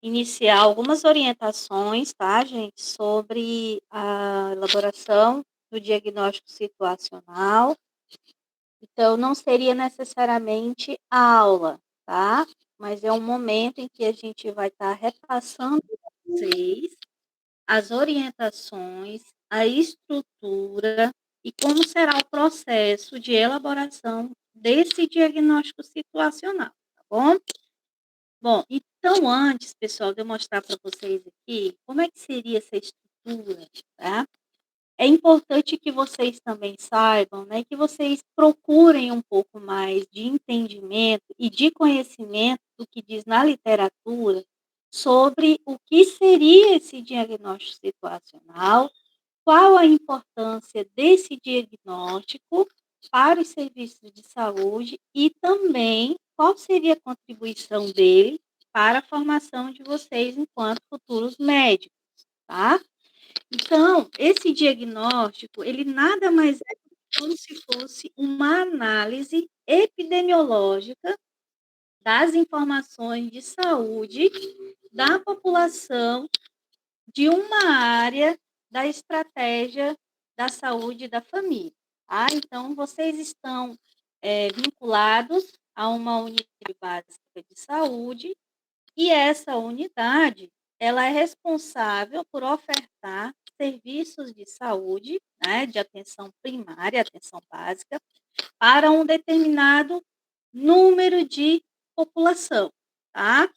iniciar algumas orientações, tá, gente, sobre a elaboração do diagnóstico situacional. Então, não seria necessariamente aula, tá? Mas é um momento em que a gente vai estar repassando para vocês as orientações, a estrutura e como será o processo de elaboração desse diagnóstico situacional, tá bom? Bom, então antes, pessoal, de eu mostrar para vocês aqui como é que seria essa estrutura, tá? É importante que vocês também saibam, né, que vocês procurem um pouco mais de entendimento e de conhecimento do que diz na literatura sobre o que seria esse diagnóstico situacional, qual a importância desse diagnóstico para os serviços de saúde e também qual seria a contribuição dele para a formação de vocês enquanto futuros médicos, tá? Então, esse diagnóstico, ele nada mais é como se fosse uma análise epidemiológica das informações de saúde da população de uma área da estratégia da saúde da família, tá? Então, vocês estão vinculados a uma unidade básica de saúde e essa unidade, ela é responsável por ofertar serviços de saúde, né, de atenção primária, atenção básica, para um determinado número de população, tá?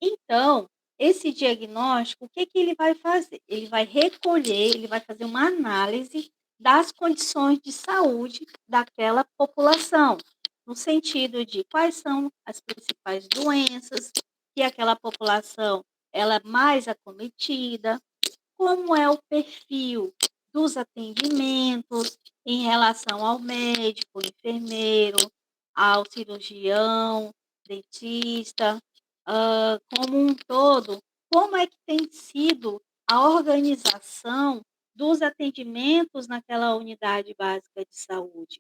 Então, esse diagnóstico, o que que ele vai fazer? Ele vai recolher, ele vai fazer uma análise das condições de saúde daquela população, no sentido de quais são as principais doenças que aquela população ela é mais acometida, como é o perfil dos atendimentos em relação ao médico, enfermeiro, ao cirurgião, dentista, como um todo, como é que tem sido a organização dos atendimentos naquela unidade básica de saúde.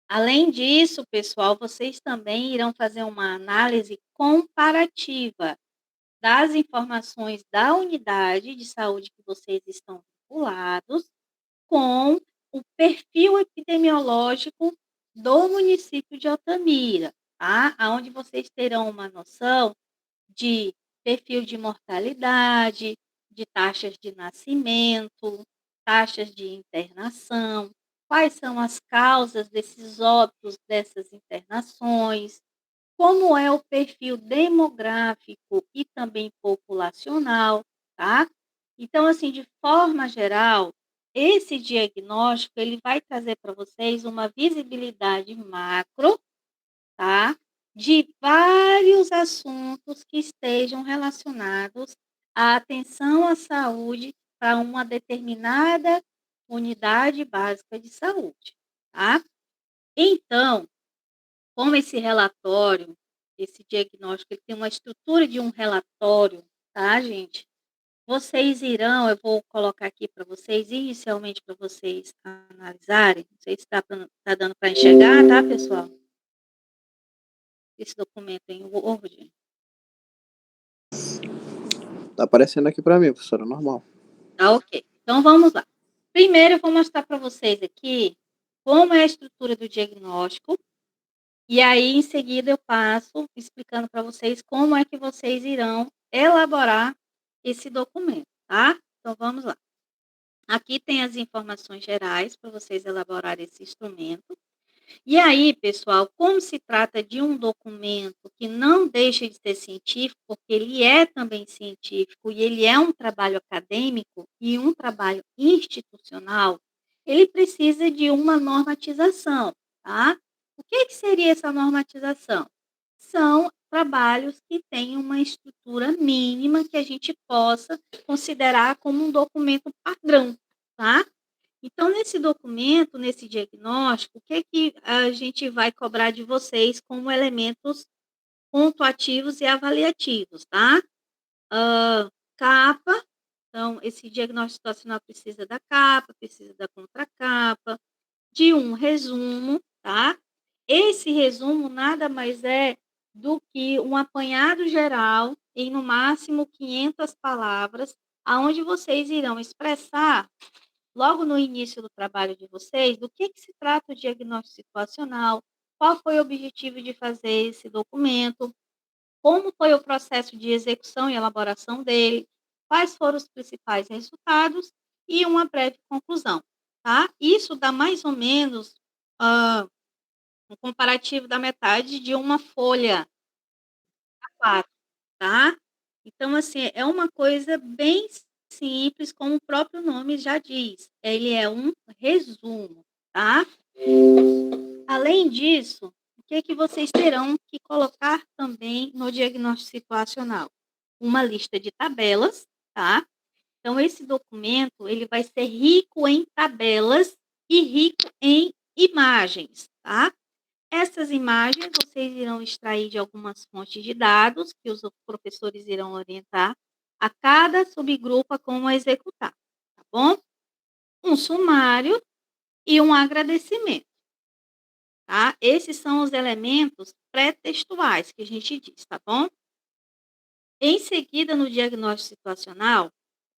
Além disso, pessoal, vocês também irão fazer uma análise comparativa das informações da unidade de saúde que vocês estão vinculados com o perfil epidemiológico do município de Altamira, tá? Aonde vocês terão uma noção de perfil de mortalidade, de taxas de nascimento, taxas de internação, quais são as causas desses óbitos, dessas internações, como é o perfil demográfico e também populacional, tá? Então, assim, de forma geral, esse diagnóstico ele vai trazer para vocês uma visibilidade macro, tá? De vários assuntos que estejam relacionados à atenção à saúde para uma determinada unidade básica de saúde, tá? Então, como esse relatório, esse diagnóstico, ele tem uma estrutura de um relatório, tá, gente? Vocês irão, eu vou colocar aqui para vocês, inicialmente para vocês analisarem, não sei se tá dando para enxergar, tá, pessoal? Esse documento em Word. Tá aparecendo aqui para mim, professora, normal. Tá ok. Então vamos lá. Primeiro eu vou mostrar para vocês aqui como é a estrutura do diagnóstico, e aí em seguida eu passo explicando para vocês como é que vocês irão elaborar esse documento, tá? Então vamos lá. Aqui tem as informações gerais para vocês elaborarem esse instrumento. E aí, pessoal, como se trata de um documento que não deixa de ser científico, porque ele é também científico e ele é um trabalho acadêmico e um trabalho institucional, ele precisa de uma normatização, tá? O que seria essa normatização? São trabalhos que têm uma estrutura mínima que a gente possa considerar como um documento padrão, tá? Então, nesse documento, nesse diagnóstico, o que a gente vai cobrar de vocês como elementos pontuativos e avaliativos, tá? Capa, então, esse diagnóstico situacional precisa da capa, precisa da contracapa, de um resumo, tá? Esse resumo nada mais é do que um apanhado geral em no máximo 500 palavras, aonde vocês irão expressar, logo no início do trabalho de vocês, do que se trata o diagnóstico situacional, qual foi o objetivo de fazer esse documento, como foi o processo de execução e elaboração dele, quais foram os principais resultados e uma breve conclusão, tá? Isso dá mais ou menos, um comparativo da metade de uma folha A4, tá? Então, assim, é uma coisa bem simples, como o próprio nome já diz, ele é um resumo, tá? Além disso, o que vocês terão que colocar também no diagnóstico situacional? Uma lista de tabelas, tá? Então, esse documento, ele vai ser rico em tabelas e rico em imagens, tá? Essas imagens vocês irão extrair de algumas fontes de dados que os professores irão orientar a cada subgrupo a como executar, tá bom? Um sumário e um agradecimento, tá? Esses são os elementos pré-textuais que a gente diz, tá bom? Em seguida, no diagnóstico situacional,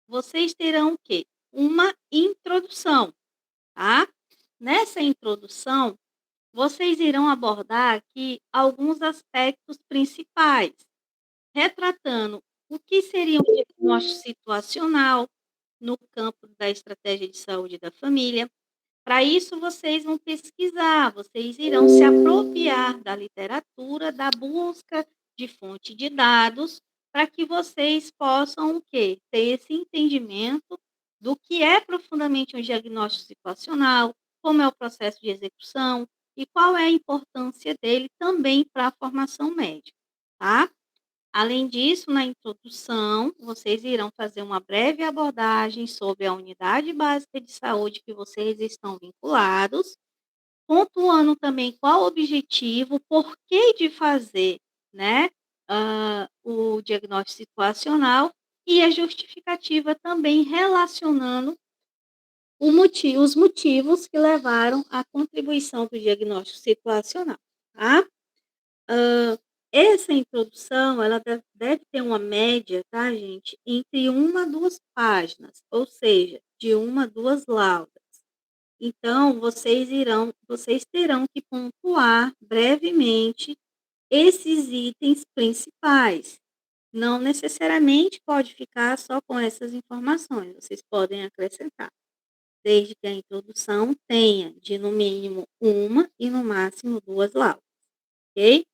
vocês terão o quê? Uma introdução, tá? Nessa introdução, vocês irão abordar aqui alguns aspectos principais, retratando o que seria um diagnóstico situacional no campo da estratégia de saúde da família. Para isso, vocês vão pesquisar, vocês irão se apropriar da literatura, da busca de fonte de dados, para que vocês possam o quê? Ter esse entendimento do que é profundamente um diagnóstico situacional, como é o processo de execução e qual é a importância dele também para a formação médica, tá? Além disso, na introdução, vocês irão fazer uma breve abordagem sobre a unidade básica de saúde que vocês estão vinculados, pontuando também qual o objetivo, por que de fazer, né, o diagnóstico situacional e a justificativa também relacionando os motivos que levaram à contribuição do diagnóstico situacional, tá? Essa introdução, ela deve ter uma média, tá, gente, entre 1 a 2 páginas, ou seja, de 1 a 2 laudas. Então, vocês terão que pontuar brevemente esses itens principais. Não necessariamente pode ficar só com essas informações, vocês podem acrescentar, desde que a introdução tenha de no mínimo 1 e no máximo 2 laudas, ok?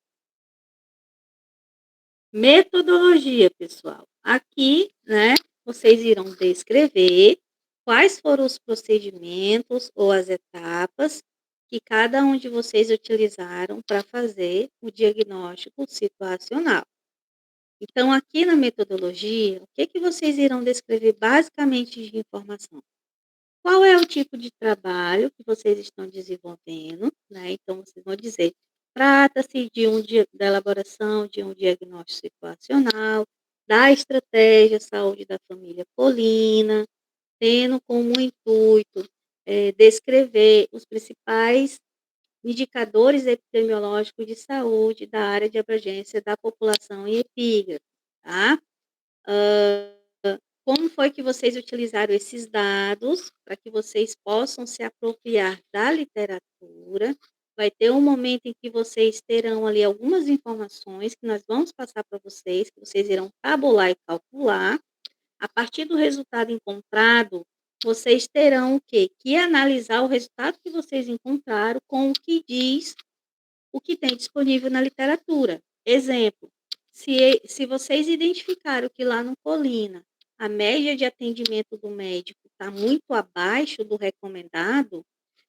Metodologia, pessoal. Aqui, né, vocês irão descrever quais foram os procedimentos ou as etapas que cada um de vocês utilizaram para fazer o diagnóstico situacional. Então, aqui na metodologia, o que vocês irão descrever basicamente de informação? Qual é o tipo de trabalho que vocês estão desenvolvendo, né? Então, vocês vão dizer, trata-se da elaboração de um diagnóstico situacional, da estratégia saúde da família Colina, tendo como intuito descrever os principais indicadores epidemiológicos de saúde da área de abrangência da população e epígrafe, tá? Como foi que vocês utilizaram esses dados para que vocês possam se apropriar da literatura? Vai ter um momento em que vocês terão ali algumas informações que nós vamos passar para vocês, que vocês irão tabular e calcular. A partir do resultado encontrado, vocês terão o quê? Que analisar o resultado que vocês encontraram com o que diz o que tem disponível na literatura. Exemplo, se vocês identificaram que lá no Colina a média de atendimento do médico está muito abaixo do recomendado,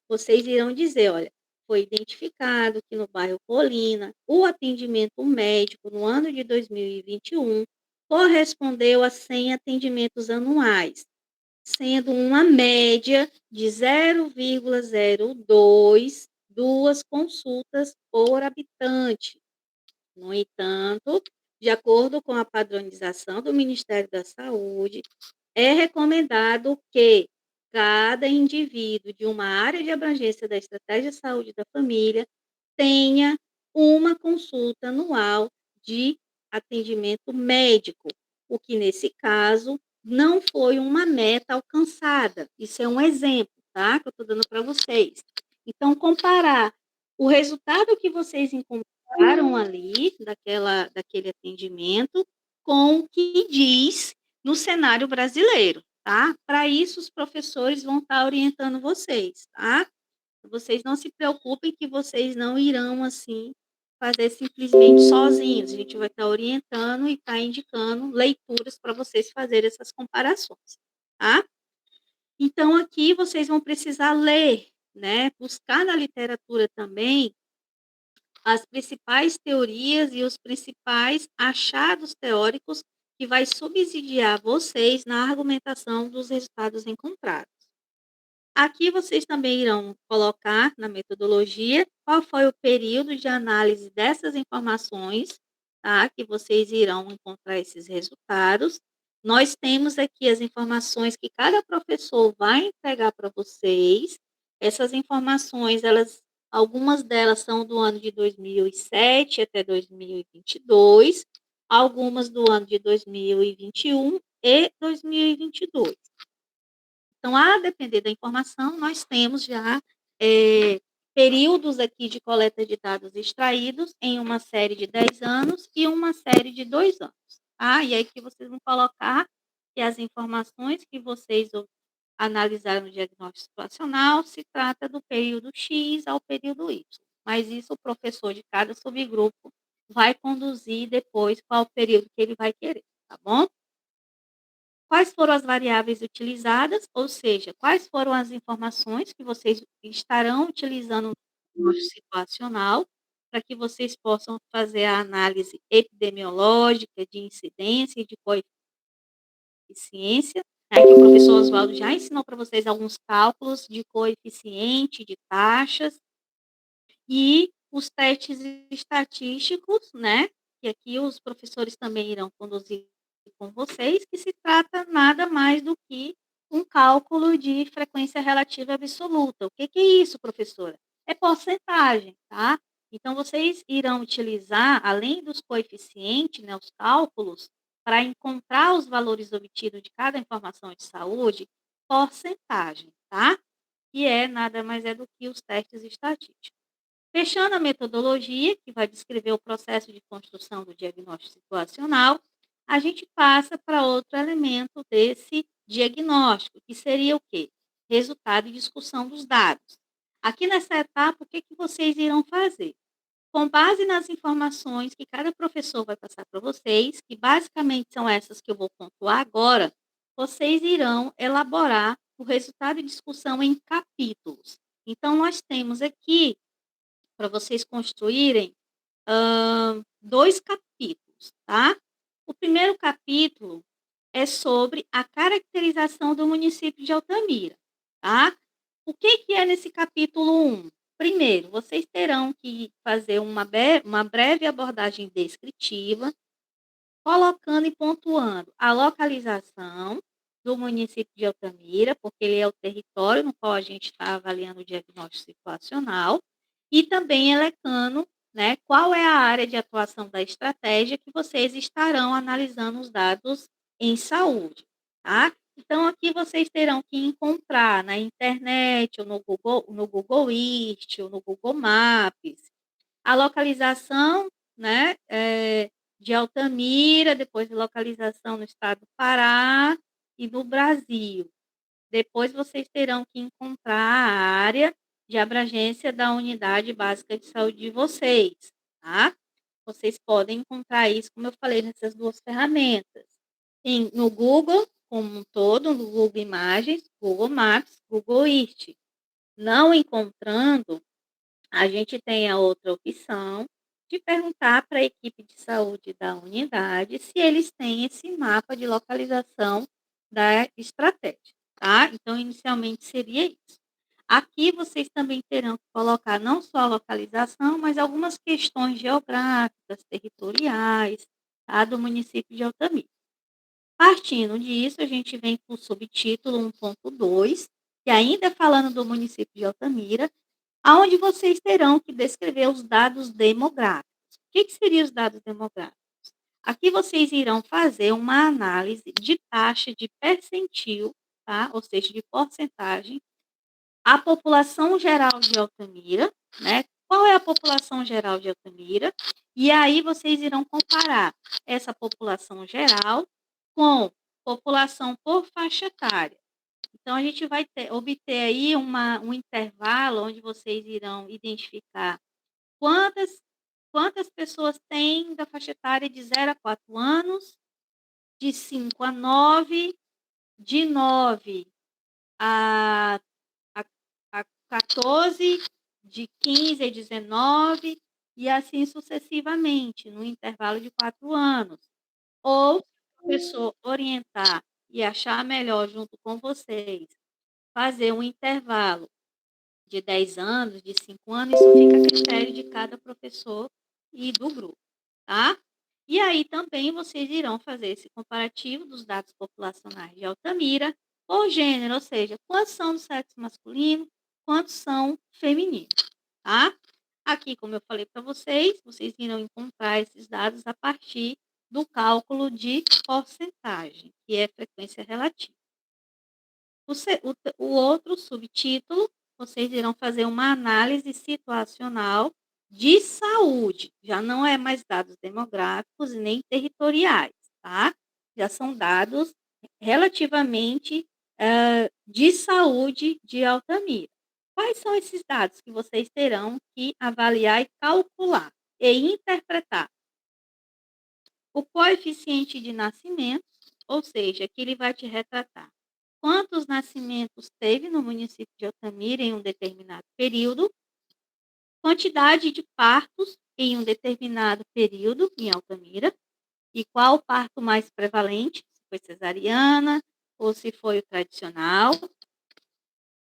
vocês irão dizer, olha, foi identificado que no bairro Colina o atendimento médico no ano de 2021 correspondeu a 100 atendimentos anuais, sendo uma média de 0,02 duas consultas por habitante. No entanto, de acordo com a padronização do Ministério da Saúde, é recomendado que cada indivíduo de uma área de abrangência da estratégia de saúde da família tenha uma consulta anual de atendimento médico, o que nesse caso não foi uma meta alcançada. Isso é um exemplo, tá, que eu estou dando para vocês. Então comparar o resultado que vocês encontraram ali daquele atendimento com o que diz no cenário brasileiro, tá? Para isso os professores vão estar orientando vocês, tá? Vocês não se preocupem que vocês não irão, assim, fazer simplesmente sozinhos. A gente vai estar orientando e estar indicando leituras para vocês fazerem essas comparações, tá? Então, aqui vocês vão precisar ler, né? Buscar na literatura também as principais teorias e os principais achados teóricos que vai subsidiar vocês na argumentação dos resultados encontrados. Aqui vocês também irão colocar na metodologia qual foi o período de análise dessas informações, tá? Que vocês irão encontrar esses resultados. Nós temos aqui as informações que cada professor vai entregar para vocês. Essas informações, algumas delas são do ano de 2007 até 2022, algumas do ano de 2021 e 2022. Então, a depender da informação, nós temos já períodos aqui de coleta de dados extraídos em uma série de 10 anos e uma série de 2 anos. Tá? E aí que vocês vão colocar que as informações que vocês analisaram no diagnóstico situacional se trata do período X ao período Y. Mas isso o professor de cada subgrupo vai conduzir depois qual o período que ele vai querer, tá bom? Quais foram as variáveis utilizadas, ou seja, quais foram as informações que vocês estarão utilizando no situacional, para que vocês possam fazer a análise epidemiológica, de incidência e de coeficiência, né, que o professor Oswaldo já ensinou para vocês alguns cálculos de coeficiente, de taxas, e os testes estatísticos, né, que aqui os professores também irão conduzir com vocês, que se trata nada mais do que um cálculo de frequência relativa absoluta. O que é isso, professora? É porcentagem, tá? Então, vocês irão utilizar, além dos coeficientes, né, os cálculos, para encontrar os valores obtidos de cada informação de saúde, porcentagem, tá? Que é nada mais é do que os testes estatísticos. Fechando a metodologia, que vai descrever o processo de construção do diagnóstico situacional, a gente passa para outro elemento desse diagnóstico, que seria o quê? Resultado e discussão dos dados. Aqui nessa etapa, o que vocês irão fazer? Com base nas informações que cada professor vai passar para vocês, que basicamente são essas que eu vou pontuar agora, vocês irão elaborar o resultado e discussão em capítulos. Então, nós temos aqui para vocês construírem 2 capítulos, tá? O primeiro capítulo é sobre a caracterização do município de Altamira, tá? O que é nesse capítulo 1? Primeiro, vocês terão que fazer uma breve abordagem descritiva, colocando e pontuando a localização do município de Altamira, porque ele é o território no qual a gente está avaliando o diagnóstico situacional, e também elencando, né, qual é a área de atuação da estratégia que vocês estarão analisando os dados em saúde, tá? Então, aqui vocês terão que encontrar na internet, ou no Google East, ou no Google Maps, a localização, né, de Altamira, depois localização no estado do Pará e no Brasil. Depois vocês terão que encontrar a área de abrangência da unidade básica de saúde de vocês, tá? Vocês podem encontrar isso, como eu falei, nessas 2 ferramentas. No Google, como um todo, no Google Imagens, Google Maps, Google Earth. Não encontrando, a gente tem a outra opção de perguntar para a equipe de saúde da unidade se eles têm esse mapa de localização da estratégia, tá? Então, inicialmente seria isso. Aqui vocês também terão que colocar não só a localização, mas algumas questões geográficas, territoriais, tá? Do município de Altamira. Partindo disso, a gente vem para o subtítulo 1.2, que ainda falando do município de Altamira, aonde vocês terão que descrever os dados demográficos. O que seriam os dados demográficos? Aqui vocês irão fazer uma análise de taxa de percentil, tá? Ou seja, de porcentagem, a população geral de Altamira, né? Qual é a população geral de Altamira? E aí vocês irão comparar essa população geral com população por faixa etária. Então, a gente vai obter aí um intervalo onde vocês irão identificar quantas pessoas têm da faixa etária de 0 a 4 anos, de 5 a 9, de 9 a, a, a 14, de 15 a 19, e assim sucessivamente, no intervalo de 4 anos. Ou, se o professor orientar e achar melhor junto com vocês, fazer um intervalo de 10 anos, de 5 anos, isso fica a critério de cada professor e do grupo, tá? E aí também vocês irão fazer esse comparativo dos dados populacionais de Altamira por gênero, ou seja, quantos são do sexo masculino, quantos são femininos, tá? Aqui, como eu falei para vocês irão encontrar esses dados a partir do cálculo de porcentagem, que é frequência relativa. O outro subtítulo, vocês irão fazer uma análise situacional de saúde. Já não é mais dados demográficos e nem territoriais, tá? Já são dados relativamente de saúde de Altamira. Quais são esses dados que vocês terão que avaliar e calcular e interpretar? O coeficiente de nascimento, ou seja, que ele vai te retratar quantos nascimentos teve no município de Altamira em um determinado período, quantidade de partos em um determinado período em Altamira, e qual o parto mais prevalente, se foi cesariana ou se foi o tradicional.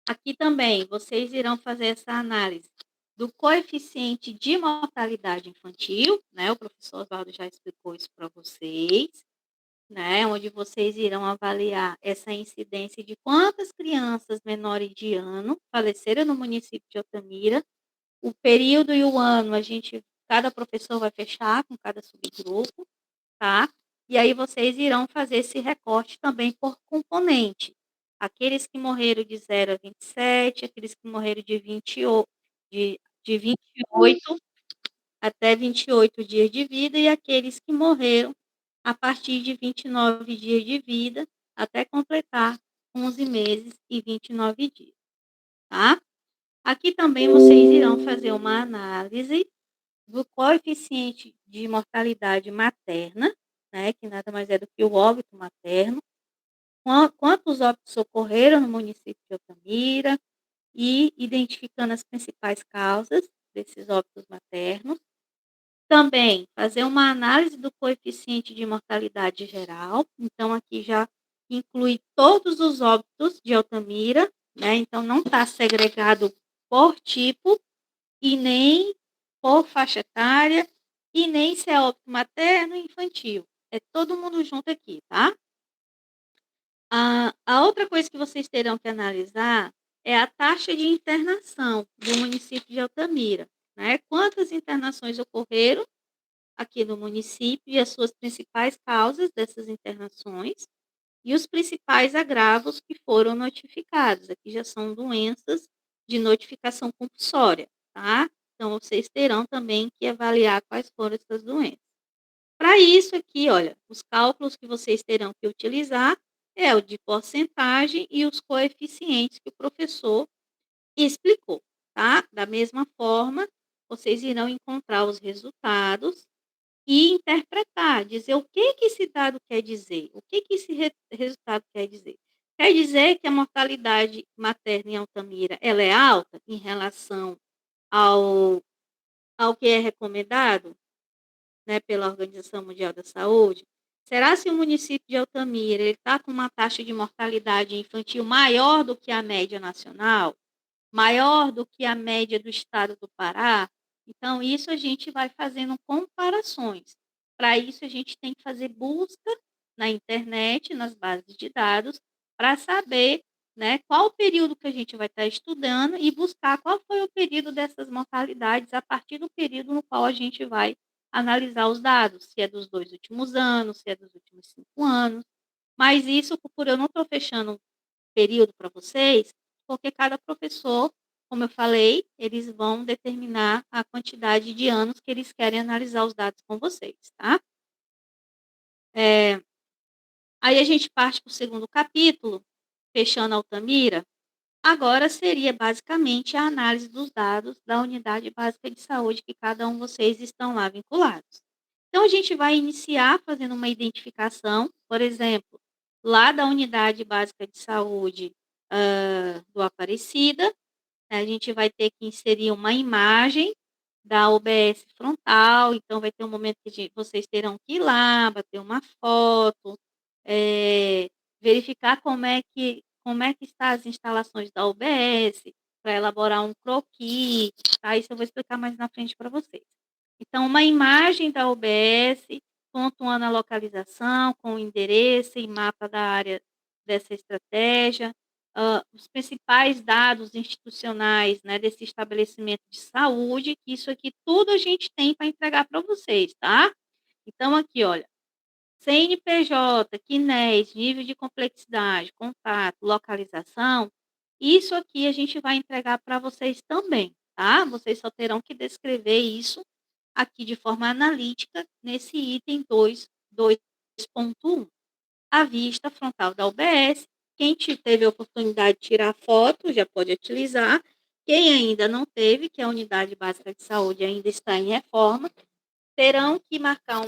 Aqui também vocês irão fazer essa análise do coeficiente de mortalidade infantil, né? O professor Oswaldo já explicou isso para vocês, né? Onde vocês irão avaliar essa incidência de quantas crianças menores de ano faleceram no município de Altamira. O período e o ano, cada professor vai fechar com cada subgrupo, tá? E aí vocês irão fazer esse recorte também por componente. Aqueles que morreram de 0 a 27, aqueles que morreram de 28 até 28 dias de vida, e aqueles que morreram a partir de 29 dias de vida, até completar 11 meses e 29 dias, tá? Aqui também vocês irão fazer uma análise do coeficiente de mortalidade materna, né, que nada mais é do que o óbito materno, quantos óbitos ocorreram no município de Altamira, e identificando as principais causas desses óbitos maternos. Também fazer uma análise do coeficiente de mortalidade geral, então aqui já inclui todos os óbitos de Altamira, né? Então não está segregado por tipo e nem por faixa etária e nem se é óbito materno e infantil. É todo mundo junto aqui, tá? A outra coisa que vocês terão que analisar é a taxa de internação do município de Altamira, né? Quantas internações ocorreram aqui no município e as suas principais causas dessas internações e os principais agravos que foram notificados. Aqui já são doenças de notificação compulsória, tá? Então, vocês terão também que avaliar quais foram essas doenças. Para isso aqui, olha, os cálculos que vocês terão que utilizar é o de porcentagem e os coeficientes que o professor explicou, tá? Da mesma forma, vocês irão encontrar os resultados e interpretar, dizer o que esse dado quer dizer, o que esse resultado quer dizer. Quer dizer que a mortalidade materna em Altamira ela é alta em relação ao, ao que é recomendado, né, pela Organização Mundial da Saúde? Será se o município de Altamira está com uma taxa de mortalidade infantil maior do que a média nacional? Maior do que a média do estado do Pará? Então, isso a gente vai fazendo comparações. Para isso, a gente tem que fazer busca na internet, nas bases de dados, para saber, né, qual o período que a gente vai estar estudando e buscar qual foi o período dessas mortalidades a partir do período no qual a gente vai analisar os dados, se é dos 2 últimos anos, se é dos últimos 5 anos. Mas isso, por eu não estou fechando um período para vocês, porque cada professor, como eu falei, eles vão determinar a quantidade de anos que eles querem analisar os dados com vocês, tá? Aí a gente parte para o segundo capítulo, fechando a Altamira. Agora seria basicamente a análise dos dados da unidade básica de saúde que cada um de vocês estão lá vinculados. Então, a gente vai iniciar fazendo uma identificação, por exemplo, lá da unidade básica de saúde do Aparecida, a gente vai ter que inserir uma imagem da UBS frontal, então vai ter um momento que vocês terão que ir lá, bater uma foto, verificar como é que está as instalações da UBS, para elaborar um croquis, tá? Isso eu vou explicar mais na frente para vocês. Então, uma imagem da UBS, pontuando a localização, com o endereço e mapa da área dessa estratégia, os principais dados institucionais, né, desse estabelecimento de saúde, que isso aqui tudo a gente tem para entregar para vocês, tá? Então, aqui, olha, CNPJ, CNES, nível de complexidade, contato, localização, isso aqui a gente vai entregar para vocês também, tá? Vocês só terão que descrever isso aqui de forma analítica nesse item 2.1. A vista frontal da UBS, quem teve a oportunidade de tirar foto já pode utilizar. Quem ainda não teve, que a unidade básica de saúde ainda está em reforma, terão que marcar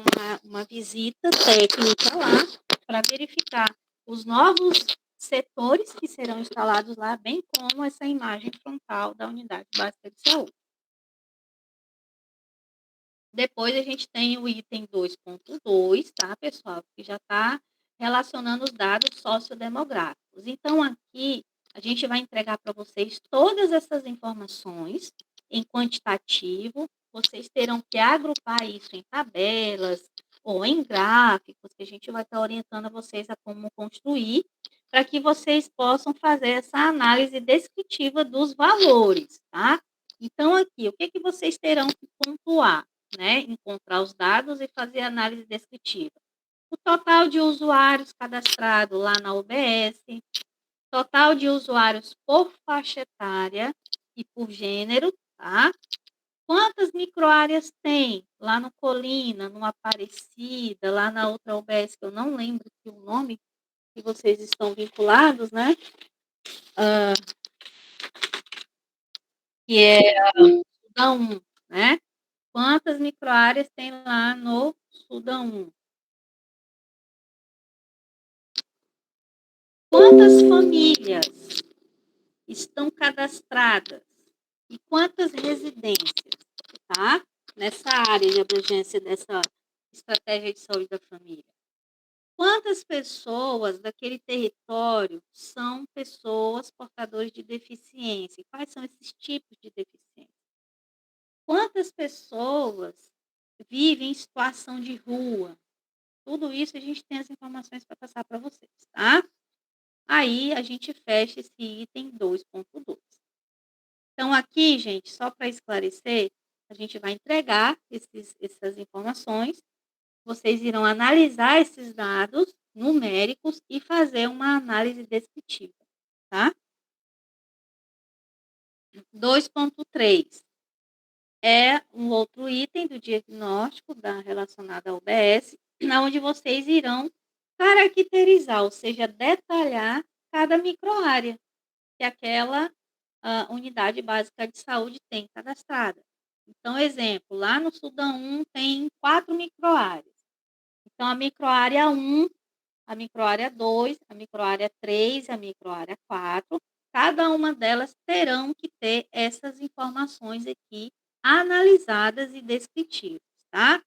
uma visita técnica lá para verificar os novos setores que serão instalados lá, bem como essa imagem frontal da unidade básica de saúde. Depois a gente tem o item 2.2, tá, pessoal? Que já está relacionando os dados sociodemográficos. Então, aqui a gente vai entregar para vocês todas essas informações em quantitativo. Vocês terão que agrupar isso em tabelas ou em gráficos, que a gente vai estar orientando a vocês a como construir, para que vocês possam fazer essa análise descritiva dos valores, tá? Então, aqui, o que vocês terão que pontuar? Né, encontrar os dados e fazer análise descritiva. O total de usuários cadastrados lá na UBS, total de usuários por faixa etária e por gênero, tá? Quantas microáreas tem lá no Colina, no Aparecida, lá na outra UBS, que eu não lembro o nome, que vocês estão vinculados, né? Que é a Sudão 1, né? Quantas microáreas tem lá no Sudão 1? Quantas famílias estão cadastradas e quantas residências, tá? Nessa área de abrangência dessa estratégia de saúde da família. Quantas pessoas daquele território são pessoas portadoras de deficiência? E quais são esses tipos de deficiência? Quantas pessoas vivem em situação de rua? Tudo isso a gente tem as informações para passar para vocês, tá? Aí a gente fecha esse item 2.2. Então, aqui, gente, só para esclarecer, a gente vai entregar essas informações, vocês irão analisar esses dados numéricos e fazer uma análise descritiva, tá? 2.3 é um outro item do diagnóstico relacionado à UBS, onde vocês irão caracterizar, ou seja, detalhar cada microárea que aquela unidade básica de saúde tem cadastrada. Então, exemplo, lá no Sudão 1 tem 4 microáreas. Então, a microárea 1, a microárea 2, a microárea 3, a microárea 4, cada uma delas terão que ter essas informações aqui analisadas e descritivas, tá?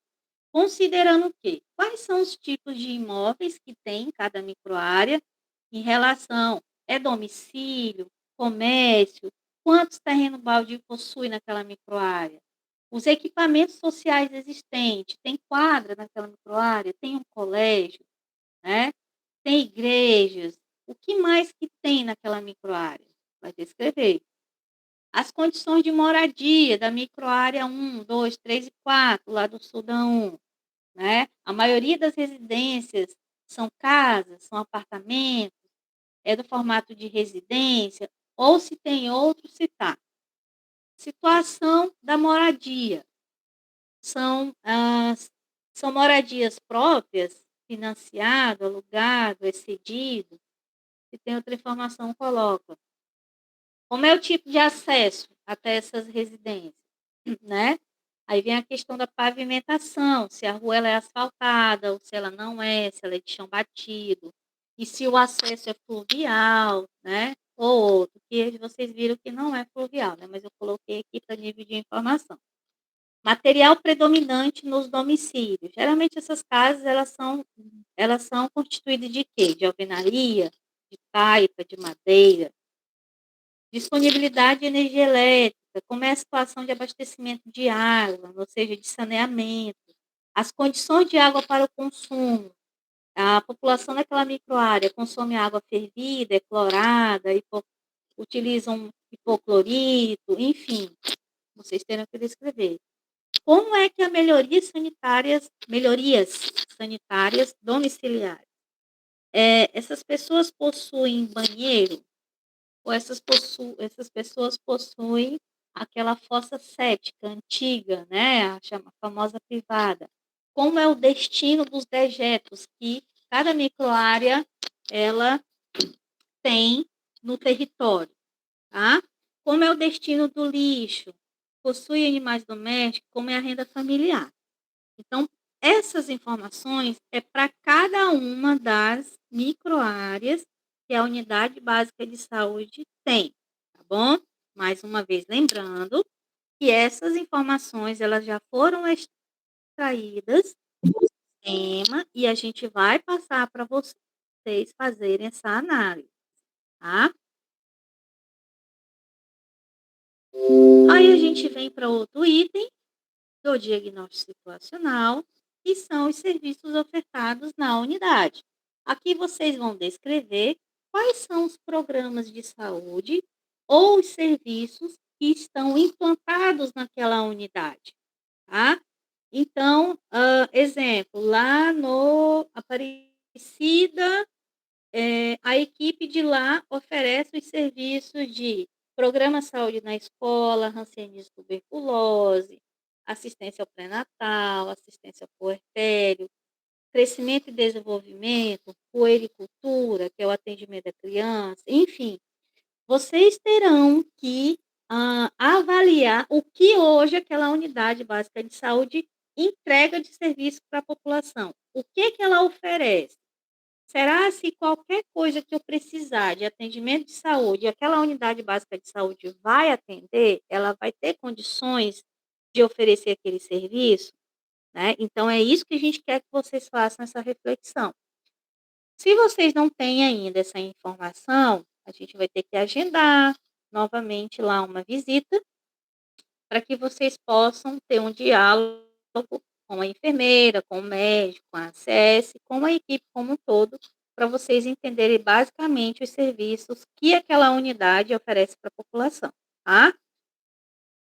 Considerando o quê? Quais são os tipos de imóveis que tem em cada microárea em relação domicílio, comércio, quantos terreno baldio possui naquela microárea? Os equipamentos sociais existentes, tem quadra naquela microárea, tem um colégio, né? Tem igrejas, o que mais que tem naquela microárea? Vai descrever. As condições de moradia da microárea 1, 2, 3 e 4, lá do Sudão, né? A maioria das residências são casas, são apartamentos, é do formato de residência, ou se tem outro, se tá. Situação da moradia. São moradias próprias, financiado, alugado, excedido. Se tem outra informação, coloca. Como é o tipo de acesso até essas residências, né? Aí vem a questão da pavimentação, se a rua ela é asfaltada ou se ela não é, se ela é de chão batido, e se o acesso é fluvial, né? Ou outro, que vocês viram que não é fluvial, né? Mas eu coloquei aqui para nível de informação. Material predominante nos domicílios. Geralmente essas casas elas são constituídas de quê? De alvenaria, de taipa, de madeira. Disponibilidade de energia elétrica, como é a situação de abastecimento de água, ou seja, de saneamento, as condições de água para o consumo. A população daquela microárea consome água fervida, é clorada, utilizam hipoclorito, enfim, vocês terão que descrever. Como é que melhorias sanitárias domiciliares? Essas pessoas possuem banheiro? Ou essas pessoas possuem aquela fossa séptica antiga, né? A famosa privada. Como é o destino dos dejetos que cada microárea ela tem no território, tá? Como é o destino do lixo? Possui animais domésticos? Como é a renda familiar? Então, essas informações é para cada uma das microáreas que a unidade básica de saúde tem, tá bom? Mais uma vez, lembrando que essas informações elas já foram extraídas do sistema e a gente vai passar para vocês fazerem essa análise, tá? Aí a gente vem para outro item do diagnóstico situacional, que são os serviços ofertados na unidade. Aqui vocês vão descrever quais são os programas de saúde ou os serviços que estão implantados naquela unidade, tá? Então, exemplo, lá no Aparecida, a equipe de lá oferece os serviços de programa saúde na escola, hanseníase tuberculose, assistência ao pré-natal, assistência ao puerpério, crescimento e desenvolvimento, puericultura, que é o atendimento da criança, enfim, vocês terão que avaliar o que hoje aquela unidade básica de saúde entrega de serviço para a população. O que ela oferece? Será se qualquer coisa que eu precisar de atendimento de saúde, aquela unidade básica de saúde vai atender, ela vai ter condições de oferecer aquele serviço, né? Então é isso que a gente quer que vocês façam essa reflexão. Se vocês não têm ainda essa informação, a gente vai ter que agendar novamente lá uma visita para que vocês possam ter um diálogo com a enfermeira, com o médico, com a ACS, com a equipe como um todo, para vocês entenderem basicamente os serviços que aquela unidade oferece para a população, tá?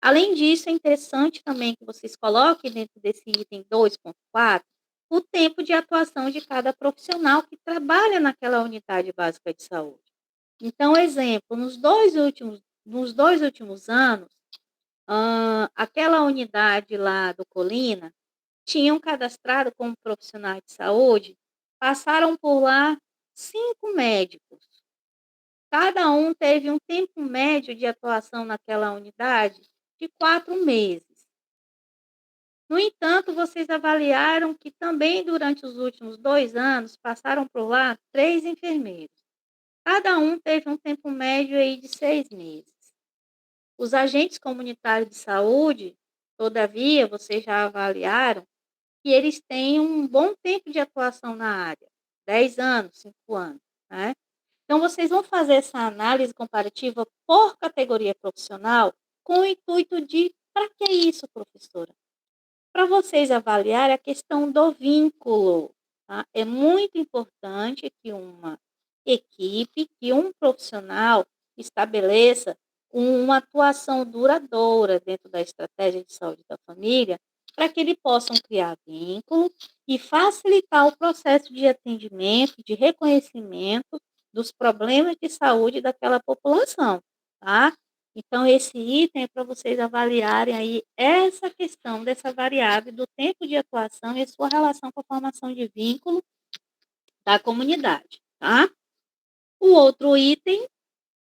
Além disso, é interessante também que vocês coloquem dentro desse item 2.4 o tempo de atuação de cada profissional que trabalha naquela unidade básica de saúde. Então, exemplo, nos dois últimos anos, aquela unidade lá do Colina tinham cadastrado como profissionais de saúde, passaram por lá 5 médicos. Cada um teve um tempo médio de atuação naquela unidade de 4 meses. No entanto, vocês avaliaram que também durante os últimos 2 anos passaram por lá 3 enfermeiros. Cada um teve um tempo médio aí de 6 meses. Os agentes comunitários de saúde, todavia, vocês já avaliaram que eles têm um bom tempo de atuação na área, 10 anos, 5 anos, né? Então, vocês vão fazer essa análise comparativa por categoria profissional com o intuito de, para que isso, professora? Para vocês avaliarem a questão do vínculo, tá? É muito importante que uma equipe, que um profissional estabeleça uma atuação duradoura dentro da estratégia de saúde da família, para que eles possam criar vínculo e facilitar o processo de atendimento, de reconhecimento dos problemas de saúde daquela população, tá? Então, esse item é para vocês avaliarem aí essa questão dessa variável do tempo de atuação e a sua relação com a formação de vínculo da comunidade, tá? O outro item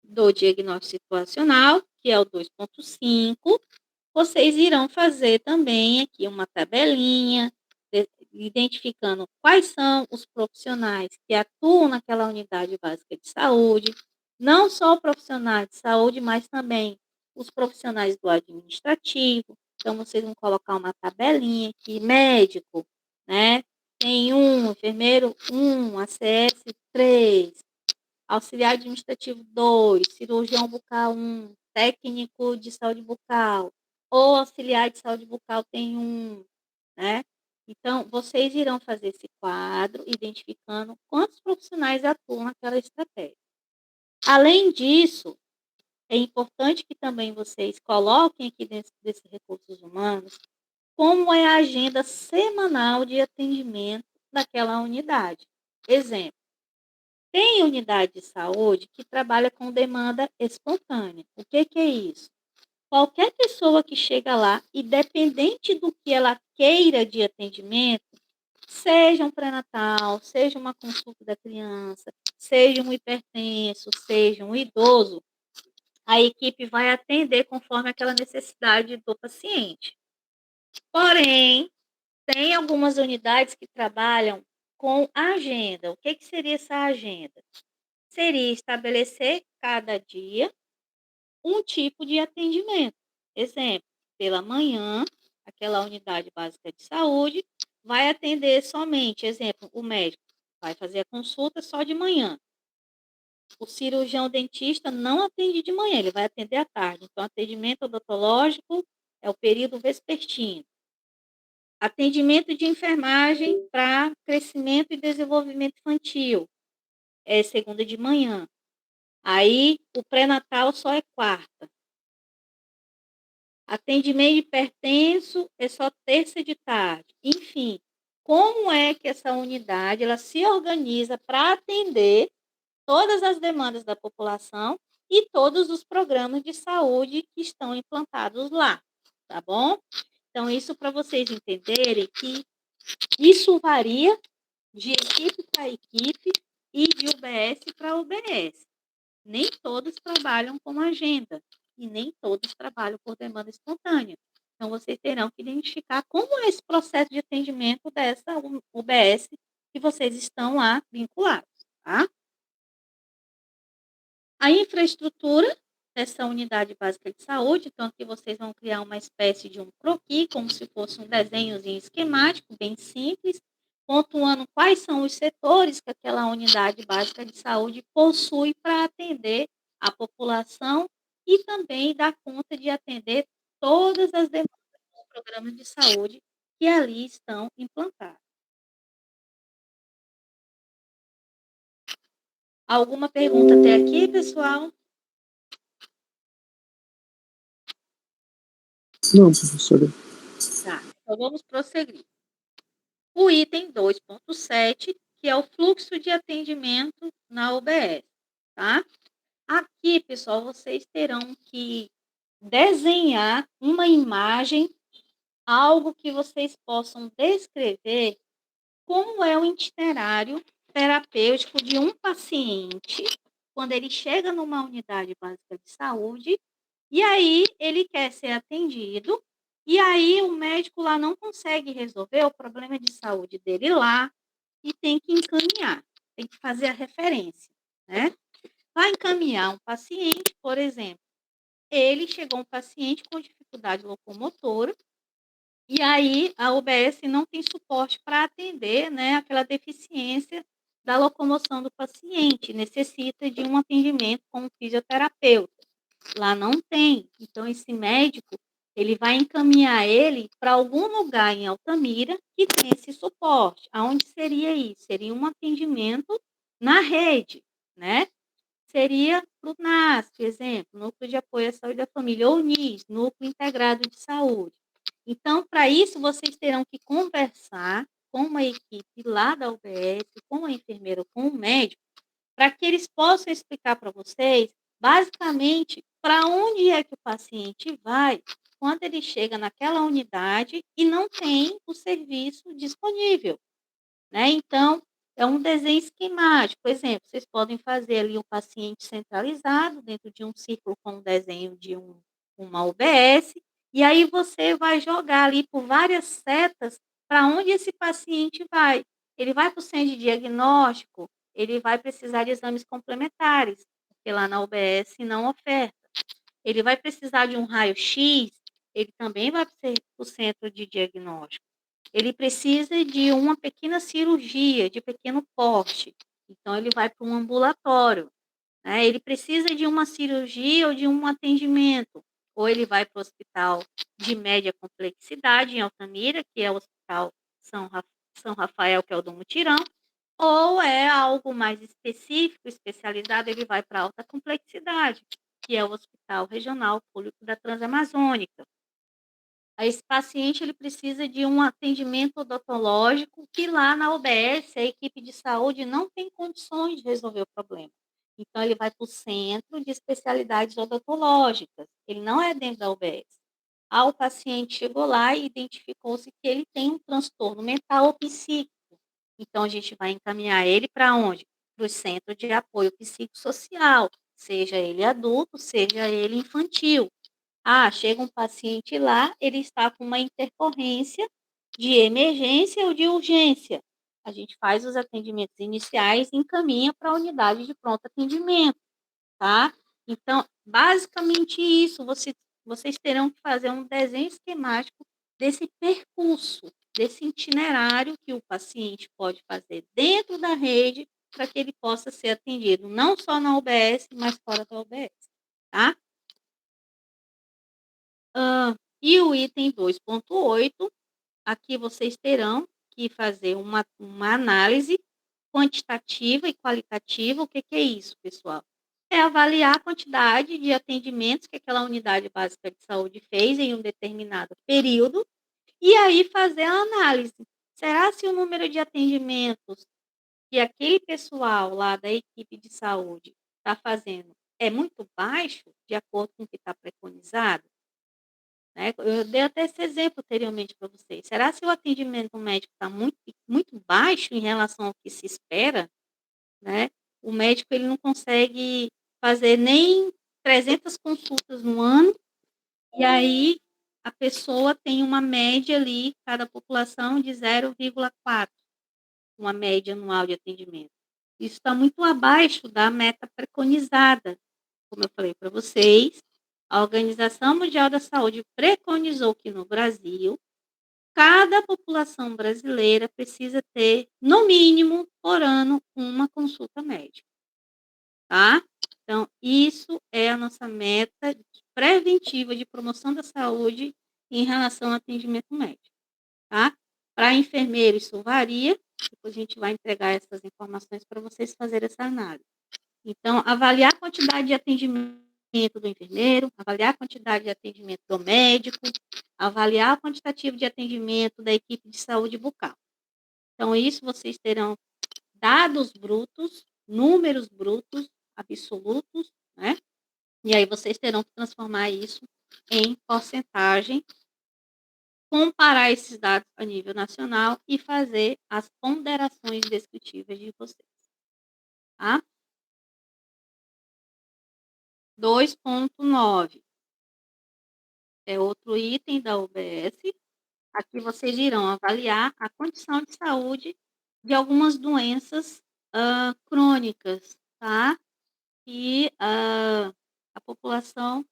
do diagnóstico situacional, que é o 2.5, vocês irão fazer também aqui uma tabelinha, identificando quais são os profissionais que atuam naquela unidade básica de saúde, não só profissionais de saúde, mas também os profissionais do administrativo. Então, vocês vão colocar uma tabelinha aqui, médico, né? Tem enfermeiro 1, ACS 3, auxiliar administrativo 2, cirurgião bucal 1, técnico de saúde bucal, ou auxiliar de saúde bucal tem 1, né? Então, vocês irão fazer esse quadro, identificando quantos profissionais atuam naquela estratégia. Além disso, é importante que também vocês coloquem aqui dentro desses recursos humanos como é a agenda semanal de atendimento daquela unidade. Exemplo, tem unidade de saúde que trabalha com demanda espontânea. O que é isso? Qualquer pessoa que chega lá, independente do que ela queira de atendimento, seja um pré-natal, seja uma consulta da criança, seja um hipertenso, seja um idoso, a equipe vai atender conforme aquela necessidade do paciente. Porém, tem algumas unidades que trabalham com agenda. O que seria essa agenda? Seria estabelecer cada dia um tipo de atendimento. Exemplo, pela manhã, aquela unidade básica de saúde vai atender somente, exemplo, o médico vai fazer a consulta só de manhã. O cirurgião dentista não atende de manhã, ele vai atender à tarde. Então, atendimento odontológico é o período vespertino. Atendimento de enfermagem para crescimento e desenvolvimento infantil é segunda de manhã. Aí, o pré-natal só é quarta. Atendimento hipertenso é só terça de tarde. Enfim, como é que essa unidade ela se organiza para atender todas as demandas da população e todos os programas de saúde que estão implantados lá, tá bom? Então, isso para vocês entenderem que isso varia de equipe para equipe e de UBS para UBS. Nem todos trabalham com agenda e nem todos trabalham por demanda espontânea. Então, vocês terão que identificar como é esse processo de atendimento dessa UBS que vocês estão lá vinculados, tá? A infraestrutura dessa unidade básica de saúde, então aqui vocês vão criar uma espécie de um croquis, como se fosse um desenhozinho esquemático, bem simples, pontuando quais são os setores que aquela unidade básica de saúde possui para atender a população e também dar conta de atender todas as demandas dos programas de saúde que ali estão implantados. Alguma pergunta até aqui, pessoal? Não, professora. Tá, então vamos prosseguir. O item 2.7, que é o fluxo de atendimento na UBS, tá? Aqui, pessoal, vocês terão que desenhar uma imagem, algo que vocês possam descrever como é o itinerário terapêutico de um paciente quando ele chega numa unidade básica de saúde e aí ele quer ser atendido e aí o médico lá não consegue resolver o problema de saúde dele lá e tem que encaminhar, tem que fazer a referência, né? Vai encaminhar um paciente, por exemplo, ele chegou um paciente com dificuldade locomotora e aí a UBS não tem suporte para atender, né, aquela deficiência da locomoção do paciente, necessita de um atendimento com um fisioterapeuta. Lá não tem. Então esse médico, ele vai encaminhar ele para algum lugar em Altamira que tem esse suporte. Aonde seria isso? Seria um atendimento na rede, né? seria para o NASF, exemplo, Núcleo de Apoio à Saúde da Família, ou NIS, Núcleo Integrado de Saúde. Então, para isso, vocês terão que conversar com uma equipe lá da UBS, com a enfermeira, com o médico, para que eles possam explicar para vocês, basicamente, para onde é que o paciente vai quando ele chega naquela unidade e não tem o serviço disponível, né? Então, é um desenho esquemático. Por exemplo, vocês podem fazer ali o paciente centralizado dentro de um círculo com o desenho de uma UBS, e aí você vai jogar ali por várias setas para onde esse paciente vai. Ele vai para o centro de diagnóstico, ele vai precisar de exames complementares, porque lá na UBS não oferta. Ele vai precisar de um raio-x, ele também vai para o centro de diagnóstico. Ele precisa de uma pequena cirurgia de pequeno porte, então ele vai para um ambulatório, né? Ele precisa de uma cirurgia ou de um atendimento, ou ele vai para o hospital de média complexidade em Altamira, que é o Hospital São Rafael, que é o do Mutirão, ou é algo mais específico, especializado, ele vai para alta complexidade, que é o Hospital Regional Público da Transamazônica. Esse paciente ele precisa de um atendimento odontológico que lá na UBS, a equipe de saúde não tem condições de resolver o problema. Então, ele vai para o Centro de Especialidades Odontológicas, ele não é dentro da UBS. O paciente chegou lá e identificou-se que ele tem um transtorno mental ou psíquico. Então, a gente vai encaminhar ele para onde? Para o Centro de Apoio Psicossocial, seja ele adulto, seja ele infantil. Chega um paciente lá, ele está com uma intercorrência de emergência ou de urgência. A gente faz os atendimentos iniciais e encaminha para a unidade de pronto atendimento, tá? Então, basicamente isso, vocês terão que fazer um desenho esquemático desse percurso, desse itinerário que o paciente pode fazer dentro da rede para que ele possa ser atendido, não só na UBS, mas fora da UBS, tá? E o item 2.8, aqui vocês terão que fazer uma análise quantitativa e qualitativa. O que é isso, pessoal? É avaliar a quantidade de atendimentos que aquela unidade básica de saúde fez em um determinado período, e aí fazer a análise. Será se o número de atendimentos que aquele pessoal lá da equipe de saúde está fazendo é muito baixo, de acordo com o que está preconizado? Né? Eu dei até esse exemplo anteriormente para vocês. Será se o atendimento médico está muito baixo em relação ao que se espera, né? O médico ele não consegue fazer nem 300 consultas no ano, e aí a pessoa tem uma média ali, cada população, de 0,4, uma média anual de atendimento. Isso está muito abaixo da meta preconizada. Como eu falei para vocês, a Organização Mundial da Saúde preconizou que no Brasil, cada população brasileira precisa ter, no mínimo, por ano, uma consulta médica, tá? Então, isso é a nossa meta preventiva de promoção da saúde em relação ao atendimento médico, tá? Para enfermeiro, isso varia, depois a gente vai entregar essas informações para vocês fazerem essa análise. Então, avaliar a quantidade de atendimento do enfermeiro, avaliar a quantidade de atendimento do médico, avaliar o quantitativo de atendimento da equipe de saúde bucal. Então, isso vocês terão dados brutos, números brutos, absolutos, né? E aí vocês terão que transformar isso em porcentagem, comparar esses dados a nível nacional e fazer as ponderações descritivas de vocês, tá? 2.9 é outro item da UBS. Aqui vocês irão avaliar a condição de saúde de algumas doenças crônicas, tá? E a população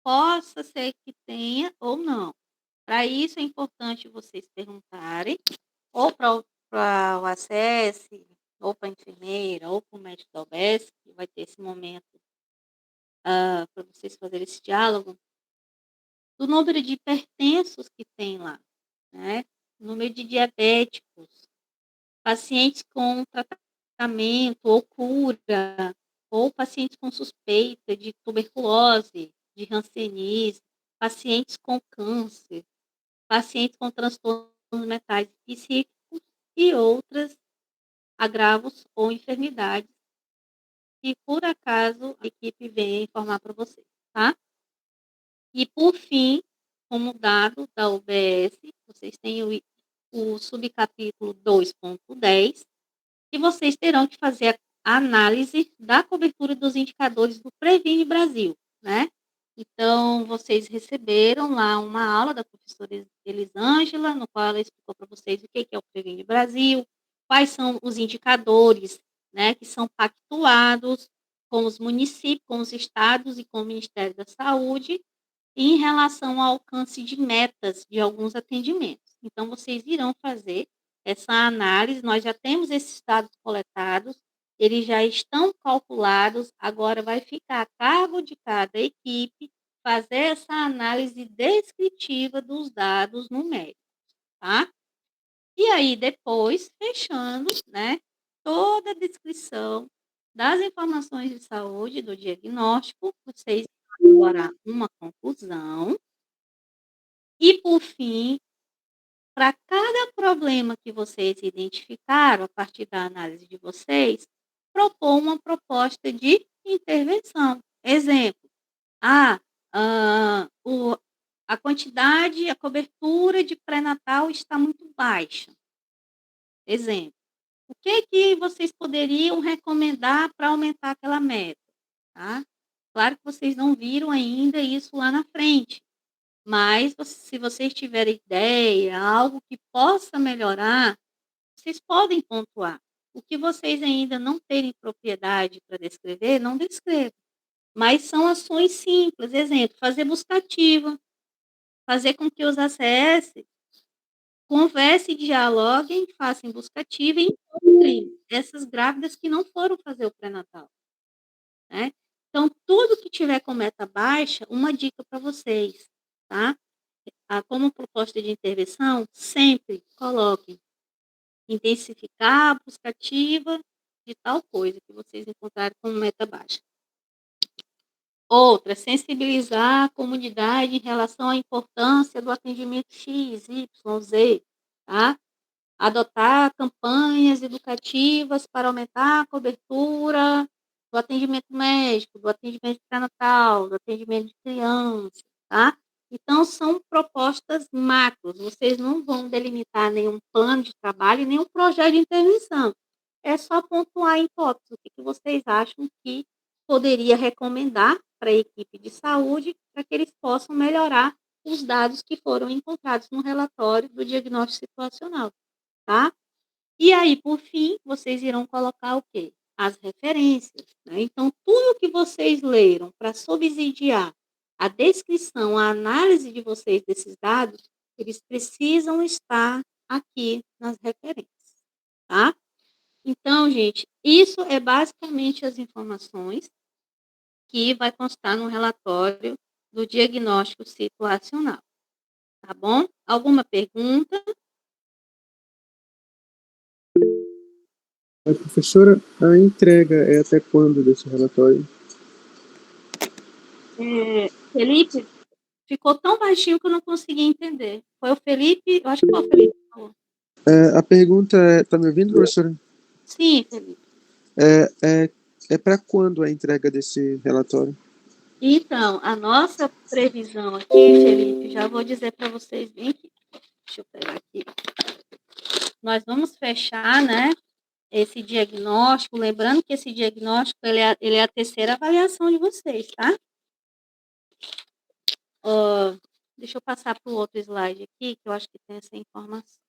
possa ser que tenha ou não. Para isso é importante vocês perguntarem ou para o ACS, ou para a enfermeira, ou para o médico da UBS, que vai ter esse momento para vocês fazerem esse diálogo, do número de hipertensos que tem lá, né? O número de diabéticos, pacientes com tratamento ou cura, ou pacientes com suspeita de tuberculose, de hanseníase, pacientes com câncer, pacientes com transtornos mentais psíquicos e outras agravos ou enfermidades que, por acaso, a equipe venha informar para vocês, tá? E, por fim, como dado da UBS, vocês têm o subcapítulo 2.10, que vocês terão que fazer a análise da cobertura dos indicadores do Previne Brasil, né? Então, vocês receberam lá uma aula da professora Elisângela, no qual ela explicou para vocês o que é o Previne Brasil, quais são os indicadores, né, que são pactuados com os municípios, com os estados e com o Ministério da Saúde, em relação ao alcance de metas de alguns atendimentos. Então, vocês irão fazer essa análise, nós já temos esses dados coletados, eles já estão calculados, agora vai ficar a cargo de cada equipe fazer essa análise descritiva dos dados numéricos, tá? E aí, depois, fechando, né, toda a descrição das informações de saúde, do diagnóstico, vocês vão elaborar uma conclusão e, por fim, para cada problema que vocês identificaram a partir da análise de vocês, propor uma proposta de intervenção. Exemplo, ah, a quantidade, a cobertura de pré-natal está muito baixa. Exemplo, o que vocês poderiam recomendar para aumentar aquela meta? Tá? Claro que vocês não viram ainda isso lá na frente, mas se vocês tiverem ideia, algo que possa melhorar, vocês podem pontuar. O que vocês ainda não terem propriedade para descrever, não descrevam. Mas são ações simples. Exemplo, fazer busca ativa, fazer com que os ACS conversem, dialoguem, façam busca ativa e encontrem essas grávidas que não foram fazer o pré-natal. Né? Então, tudo que tiver com meta baixa, uma dica para vocês, tá? Como proposta de intervenção, sempre coloquem intensificar a busca ativa de tal coisa que vocês encontrarem como meta baixa. Outra, sensibilizar a comunidade em relação à importância do atendimento X, Y, Z, tá? Adotar campanhas educativas para aumentar a cobertura do atendimento médico, do atendimento pré-natal, do atendimento de criança, tá? Então, são propostas macros, vocês não vão delimitar nenhum plano de trabalho, nenhum projeto de intervenção. É só pontuar em tópicos o que vocês acham que poderia recomendar para a equipe de saúde para que eles possam melhorar os dados que foram encontrados no relatório do diagnóstico situacional, tá? E aí, por fim, vocês irão colocar o quê? As referências, né? Então, tudo que vocês leram para subsidiar a descrição, a análise de vocês desses dados, eles precisam estar aqui nas referências, tá? Então, gente, isso é basicamente as informações que vai constar no relatório do diagnóstico situacional, tá bom? Alguma pergunta? Professora, a entrega é até quando desse relatório? Felipe, ficou tão baixinho que eu não consegui entender. Foi o Felipe? Eu acho que foi o Felipe que falou. A pergunta é, tá me ouvindo, professora? Sim, Felipe. É para quando a entrega desse relatório? Então, a nossa previsão aqui, Felipe, já vou dizer para vocês bem aqui. Deixa eu pegar aqui. Nós vamos fechar, né, esse diagnóstico, lembrando que esse diagnóstico ele é a terceira avaliação de vocês, tá? Deixa eu passar para o outro slide aqui, que eu acho que tem essa informação.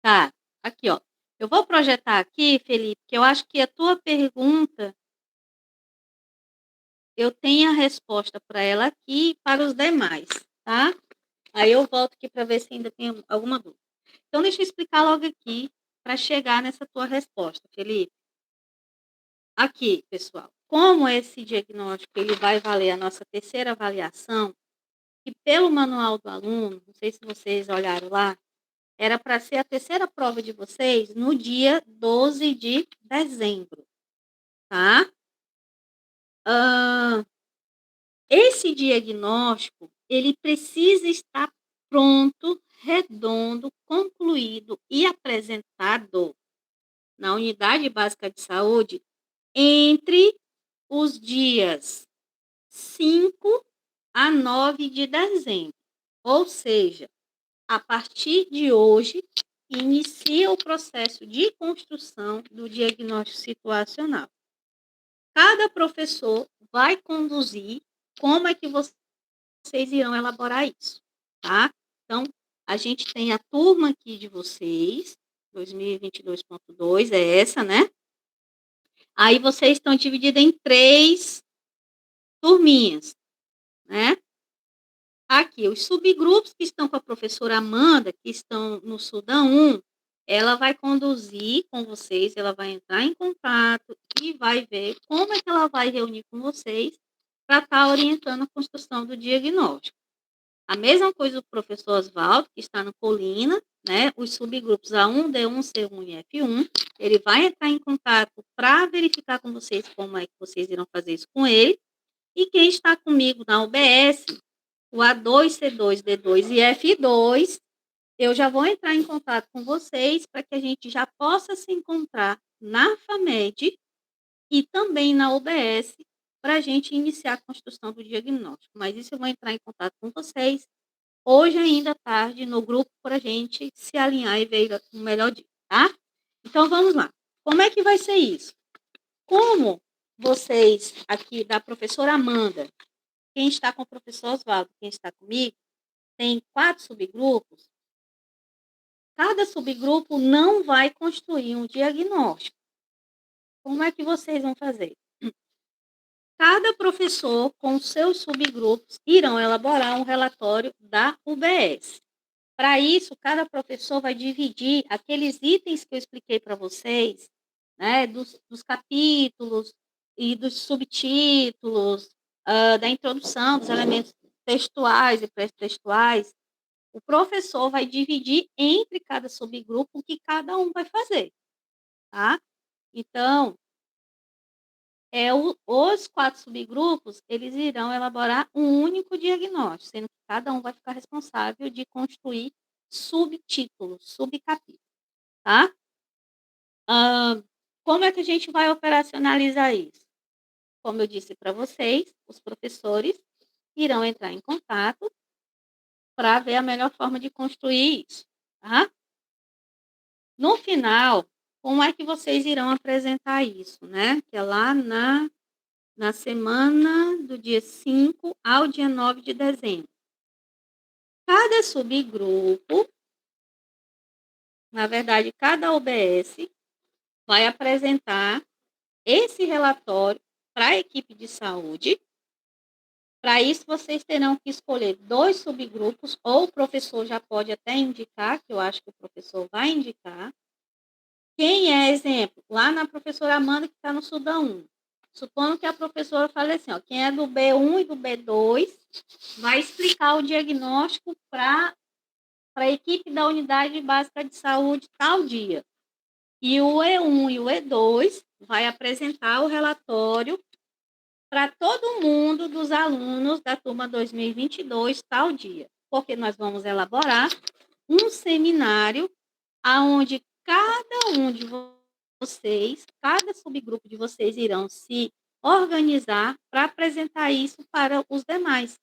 Tá, aqui, ó. Eu vou projetar aqui, Felipe, que eu acho que a tua pergunta, eu tenho a resposta para ela aqui e para os demais, tá? Aí eu volto aqui para ver se ainda tem alguma dúvida. Então, deixa eu explicar logo aqui para chegar nessa tua resposta, Felipe. Aqui, pessoal, como esse diagnóstico ele vai valer a nossa terceira avaliação, e pelo manual do aluno, não sei se vocês olharam lá, era para ser a terceira prova de vocês no dia 12 de dezembro. tá? Esse diagnóstico, ele precisa estar pronto, redondo, concluído e apresentado na unidade básica de saúde entre os dias 5 a 9 de dezembro. Ou seja, a partir de hoje, inicia o processo de construção do diagnóstico situacional. Cada professor vai conduzir como é que vocês irão elaborar isso, tá? Então, a gente tem a turma aqui de vocês, 2022.2, é essa, né? Aí vocês estão divididos em 3 turminhas, né? Aqui, os subgrupos que estão com a professora Amanda, que estão no Sudão 1, ela vai conduzir com vocês, ela vai entrar em contato e vai ver como é que ela vai reunir com vocês para estar orientando a construção do diagnóstico. A mesma coisa do professor Oswaldo, que está no Colina, né? Os subgrupos A1, D1, C1 e F1, ele vai entrar em contato para verificar com vocês como é que vocês irão fazer isso com ele. E quem está comigo na UBS, o A2, C2, D2 e F2, eu já vou entrar em contato com vocês para que a gente já possa se encontrar na FAMED e também na UBS para a gente iniciar a construção do diagnóstico. Mas isso eu vou entrar em contato com vocês hoje ainda à tarde no grupo para a gente se alinhar e ver o melhor dia, tá? Então vamos lá. Como é que vai ser isso? Como vocês aqui da professora Amanda, quem está com o professor Oswaldo, quem está comigo, tem 4 subgrupos, cada subgrupo não vai construir um diagnóstico. Como é que vocês vão fazer? Cada professor, com seus subgrupos, irão elaborar um relatório da UBS. Para isso, cada professor vai dividir aqueles itens que eu expliquei para vocês, né, dos capítulos e dos subtítulos, da introdução, dos elementos textuais e pré-textuais. O professor vai dividir entre cada subgrupo o que cada um vai fazer, tá? Então, os 4 subgrupos, eles irão elaborar um único diagnóstico, sendo que cada um vai ficar responsável de construir subtítulos, subcapítulos, tá? Como é que a gente vai operacionalizar isso? Como eu disse para vocês, os professores irão entrar em contato para ver a melhor forma de construir isso, tá? No final, como é que vocês irão apresentar isso, né? Que é lá na semana do dia 5 ao dia 9 de dezembro. Cada subgrupo, na verdade, cada OBS vai apresentar esse relatório para a equipe de saúde. Para isso, vocês terão que escolher 2 subgrupos, ou o professor já pode até indicar, que eu acho que o professor vai indicar. Quem é exemplo? Lá na professora Amanda, que está no Sudão 1. Supondo que a professora fale assim, ó, quem é do B1 e do B2 vai explicar o diagnóstico para a equipe da unidade básica de saúde tal dia. E o E1 e o E2 vai apresentar o relatório para todo mundo dos alunos da turma 2022 tal dia. Porque nós vamos elaborar um seminário aonde cada um de vocês, cada subgrupo de vocês irão se organizar para apresentar isso para os demais,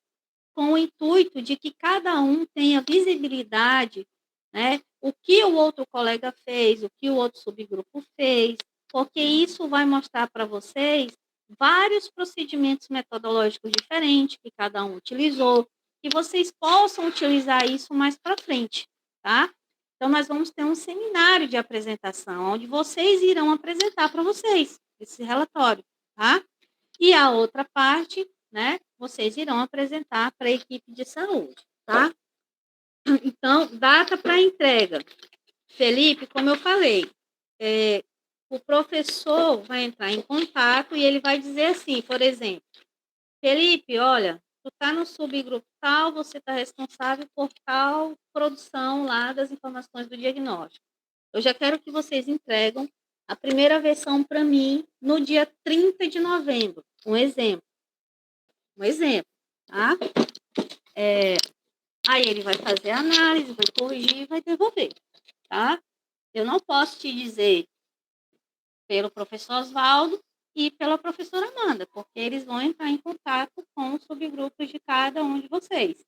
com o intuito de que cada um tenha visibilidade, né, o que o outro colega fez, o que o outro subgrupo fez, porque isso vai mostrar para vocês vários procedimentos metodológicos diferentes que cada um utilizou, que vocês possam utilizar isso mais para frente, tá? Então, nós vamos ter um seminário de apresentação, onde vocês irão apresentar para vocês esse relatório, tá? E a outra parte, né, vocês irão apresentar para a equipe de saúde, tá? Então, data para entrega. Felipe, como eu falei, o professor vai entrar em contato e ele vai dizer assim, por exemplo, Felipe, olha, tu está no subgrupo tal, você está responsável por tal produção lá das informações do diagnóstico. Eu já quero que vocês entregam a primeira versão para mim no dia 30 de novembro. Um exemplo, tá? Aí ele vai fazer a análise, vai corrigir e vai devolver, tá? Eu não posso te dizer pelo professor Oswaldo e pela professora Amanda, porque eles vão entrar em contato com os subgrupos de cada um de vocês.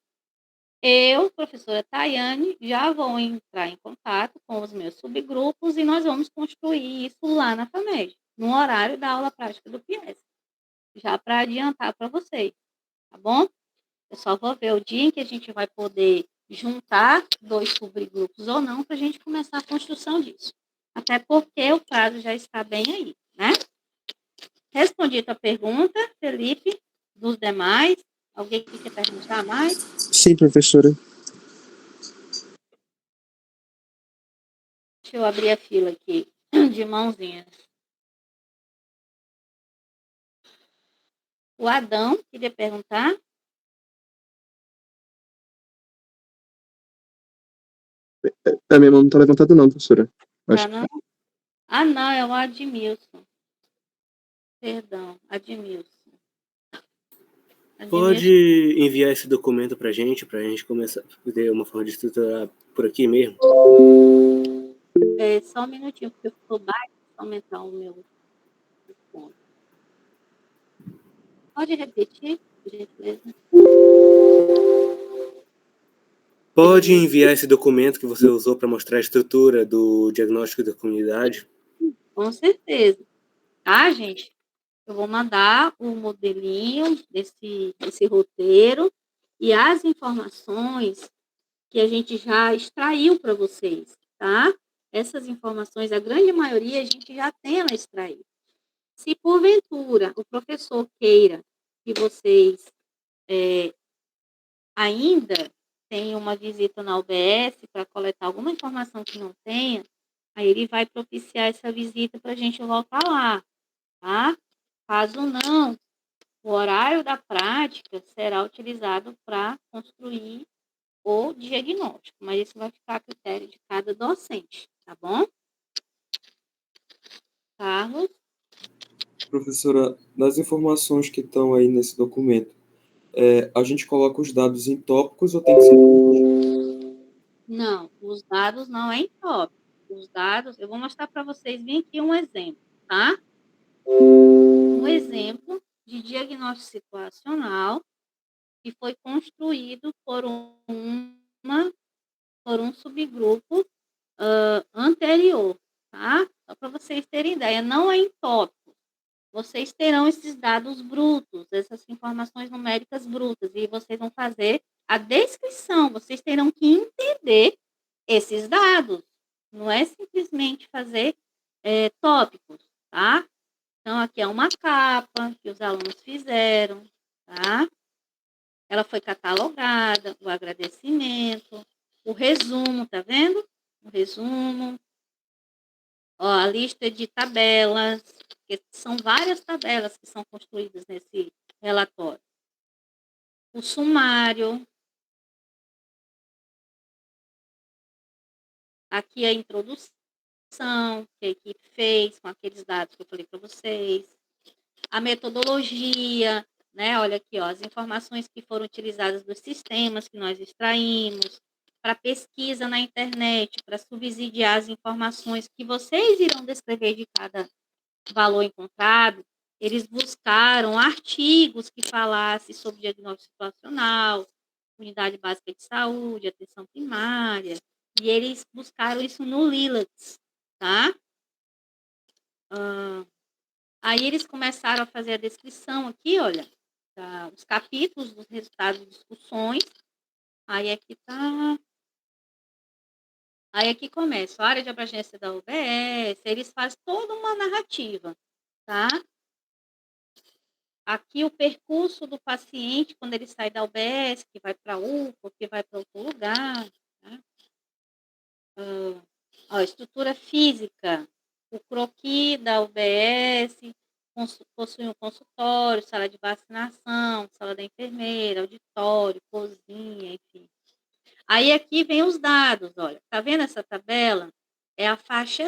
Eu, professora Tayane, já vou entrar em contato com os meus subgrupos e nós vamos construir isso lá na FAMED, no horário da aula prática do PS, já para adiantar para vocês, tá bom? Eu só vou ver o dia em que a gente vai poder juntar 2 subgrupos ou não para a gente começar a construção disso. Até porque o prazo já está bem aí, né? Respondi a tua pergunta, Felipe, dos demais. Alguém que quer perguntar mais? Sim, professora. Deixa eu abrir a fila aqui, de mãozinhas. O Adão queria perguntar. A minha mão não está levantada, não, professora. Tá, não? Ah, não, é o Admilson. Perdão, Admilson. Pode enviar esse documento para a gente começar a ter uma forma de estruturar por aqui mesmo? Só um minutinho, porque eu ficou baixo, vou aumentar o meu ponto. Pode repetir, por gentileza? Pode enviar esse documento que você usou para mostrar a estrutura do diagnóstico da comunidade? Com certeza. Tá, gente? Eu vou mandar o modelinho desse roteiro e as informações que a gente já extraiu para vocês, tá? Essas informações, a grande maioria, a gente já tem ela extraída. Se porventura o professor queira que vocês ainda tenham uma visita na UBS para coletar alguma informação que não tenha, aí ele vai propiciar essa visita para a gente voltar lá, tá? Caso não, o horário da prática será utilizado para construir o diagnóstico, mas isso vai ficar a critério de cada docente, tá bom? Carlos? Professora, nas informações que estão aí nesse documento, a gente coloca os dados em tópicos ou tem que ser... Não, os dados não é em tópico. Os dados, eu vou mostrar para vocês, vem aqui um exemplo, tá? Um exemplo de diagnóstico situacional que foi construído por um subgrupo anterior, tá? Só para vocês terem ideia, não é em tópico. Vocês terão esses dados brutos, essas informações numéricas brutas, e vocês vão fazer a descrição, vocês terão que entender esses dados. Não é simplesmente fazer tópicos, tá? Então, aqui é uma capa que os alunos fizeram, tá? Ela foi catalogada, o agradecimento, o resumo, tá vendo? O resumo, ó, a lista de tabelas, que são várias tabelas que são construídas nesse relatório. O sumário. Aqui a introdução que a equipe fez com aqueles dados que eu falei para vocês. A metodologia, né? Olha aqui, ó, as informações que foram utilizadas dos sistemas que nós extraímos, para pesquisa na internet, para subsidiar as informações que vocês irão descrever de cada valor encontrado. Eles buscaram artigos que falassem sobre diagnóstico situacional, unidade básica de saúde, atenção primária, e eles buscaram isso no Lilacs, tá? Aí eles começaram a fazer a descrição aqui, olha, os capítulos dos resultados de discussões. Aí aqui tá. Aí aqui começa a área de abrangência da UBS, eles fazem toda uma narrativa, tá? Aqui o percurso do paciente quando ele sai da UBS, que vai para a UPA, que vai para outro lugar. Tá? Ó, estrutura física, o croquis da UBS, possui um consultório, sala de vacinação, sala da enfermeira, auditório, cozinha, enfim. Aí aqui vem os dados, olha, tá vendo essa tabela? é a faixa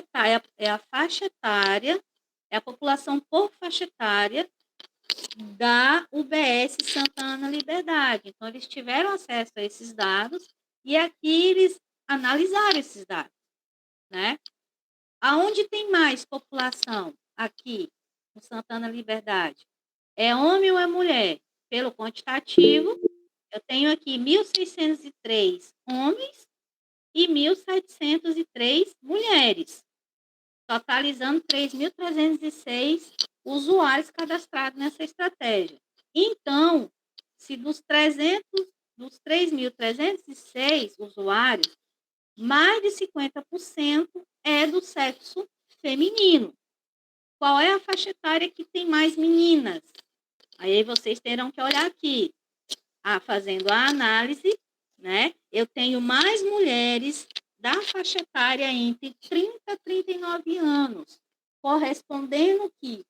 etária, é a população por faixa etária da UBS Santana Liberdade. Então, eles tiveram acesso a esses dados e aqui eles analisaram esses dados, né? Aonde tem mais população aqui, no Santana Liberdade? É homem ou é mulher? Pelo quantitativo, eu tenho aqui 1.603 homens e 1.703 mulheres, totalizando 3.306 usuários cadastrados nessa estratégia. Então, se dos 3.306 usuários, mais de 50% é do sexo feminino. Qual é a faixa etária que tem mais meninas? Aí vocês terão que olhar aqui, fazendo a análise, né? Eu tenho mais mulheres da faixa etária entre 30 e 39 anos, correspondendo que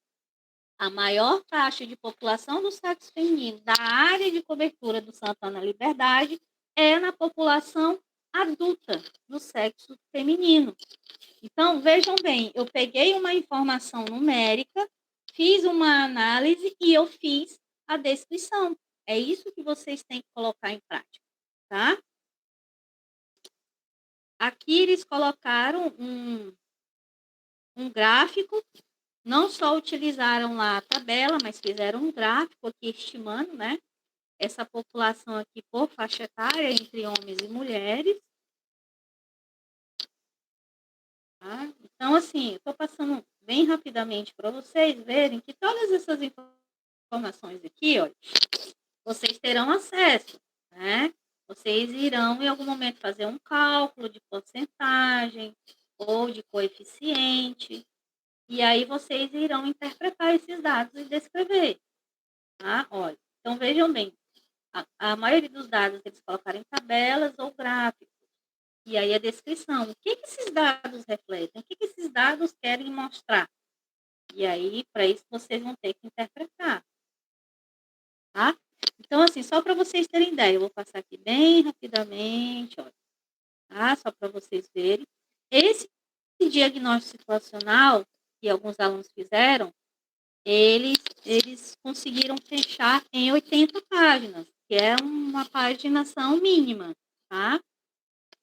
a maior taxa de população do sexo feminino da área de cobertura do Santana Liberdade é na população adulta do sexo feminino. Então, vejam bem, eu peguei uma informação numérica, fiz uma análise e eu fiz a descrição. É isso que vocês têm que colocar em prática, tá? Aqui eles colocaram um gráfico, não só utilizaram lá a tabela, mas fizeram um gráfico aqui estimando, né? Essa população aqui por faixa etária entre homens e mulheres. Tá? Então, assim, estou passando bem rapidamente para vocês verem que todas essas informações aqui, olha, vocês terão acesso, né? Vocês irão, em algum momento, fazer um cálculo de porcentagem ou de coeficiente, e aí vocês irão interpretar esses dados e descrever, tá? Olha, então vejam bem, a maioria dos dados eles colocaram em tabelas ou gráficos, e aí a descrição, o que esses dados refletem, o que esses dados querem mostrar, e aí, para isso, vocês vão ter que interpretar, tá? Então, assim, só para vocês terem ideia, eu vou passar aqui bem rapidamente, olha, tá? Só para vocês verem. Esse diagnóstico situacional que alguns alunos fizeram, eles conseguiram fechar em 80 páginas, que é uma paginação mínima, tá?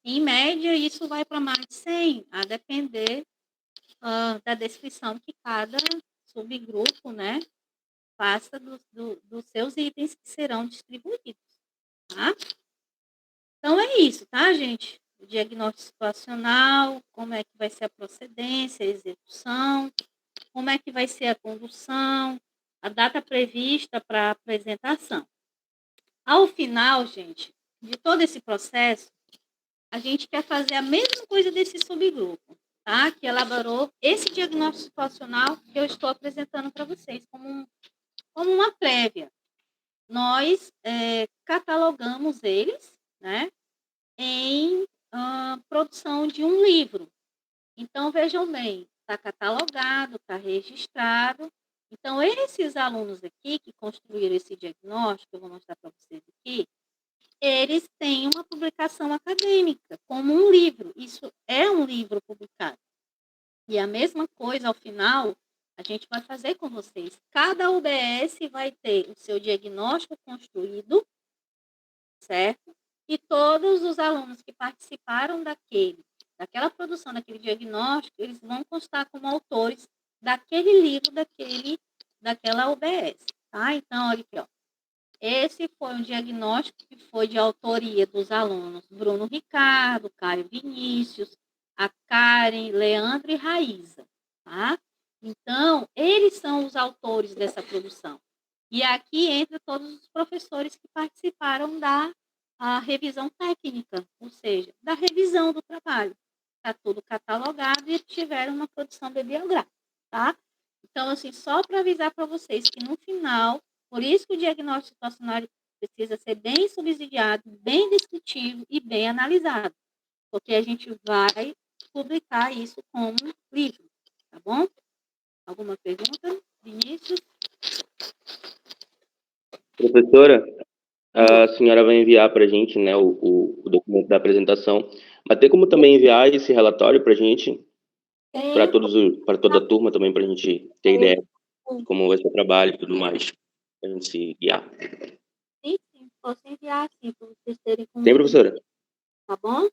Em média, isso vai para mais de 100, a depender da descrição que cada subgrupo, né, faça dos seus itens que serão distribuídos, tá? Então, é isso, tá, gente? O diagnóstico situacional, como é que vai ser a procedência, a execução, como é que vai ser a condução, a data prevista para a apresentação. Ao final, gente, de todo esse processo, a gente quer fazer a mesma coisa desse subgrupo, tá? Que elaborou esse diagnóstico situacional que eu estou apresentando para vocês como uma prévia. Nós catalogamos eles, né, em produção de um livro. Então, vejam bem, está catalogado, está registrado. Então, esses alunos aqui que construíram esse diagnóstico, eu vou mostrar para vocês aqui, eles têm uma publicação acadêmica, como um livro. Isso é um livro publicado. E a mesma coisa, ao final, a gente vai fazer com vocês. Cada UBS vai ter o seu diagnóstico construído, certo? E todos os alunos que participaram daquela produção, daquele diagnóstico, eles vão constar como autores daquele livro, daquela UBS, tá? Então, olha aqui, ó. Esse foi um diagnóstico que foi de autoria dos alunos Bruno Ricardo, Caio Vinícius, a Karen, Leandro e Raíza, tá? Então, eles são os autores dessa produção. E aqui entra todos os professores que participaram da revisão técnica, ou seja, da revisão do trabalho. Está tudo catalogado e tiveram uma produção bibliográfica, tá? Então, assim, só para avisar para vocês que no final, por isso que o diagnóstico situacional precisa ser bem subsidiado, bem descritivo e bem analisado, porque a gente vai publicar isso como livro, tá bom? Alguma pergunta, Vinícius? Professora, a senhora vai enviar para a gente, né, o documento da apresentação, mas tem como também enviar esse relatório para a gente para toda a turma também, para a gente ter ideia de como vai ser o trabalho e tudo mais, para a gente se guiar. Sim, posso enviar sim, para vocês terem como. Tem, professora? Tá bom?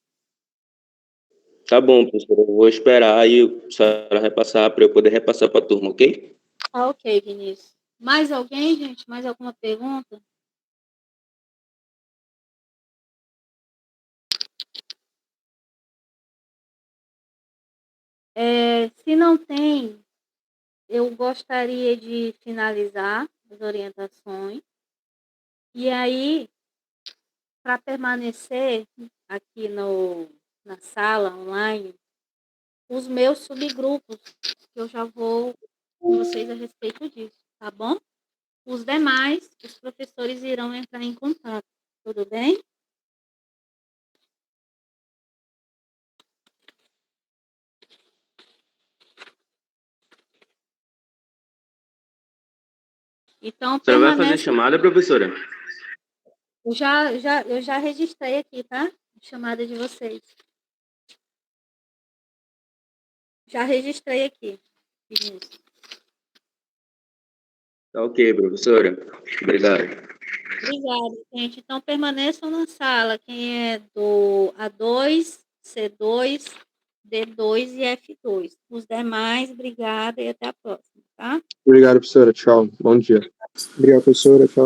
Tá bom, professora. Eu vou esperar aí a senhora repassar para eu poder repassar para a turma, ok? Tá ok, Vinícius. Mais alguém, gente? Mais alguma pergunta? Se não tem, eu gostaria de finalizar as orientações. E aí, para permanecer aqui na sala online, os meus subgrupos, que eu já vou com vocês a respeito disso, tá bom? Os demais, os professores irão entrar em contato, tudo bem? Então, A senhora vai fazer chamada, professora? Eu já registrei aqui, tá? A chamada de vocês. Já registrei aqui. Vinícius. Tá ok, professora. Obrigado. Obrigada, gente. Então, permaneçam na sala. Quem é do A2, C2, D2 e F2. Os demais, obrigada e até a próxima, tá? Obrigado, professora. Tchau. Bom dia. Obrigado, professora. Tchau.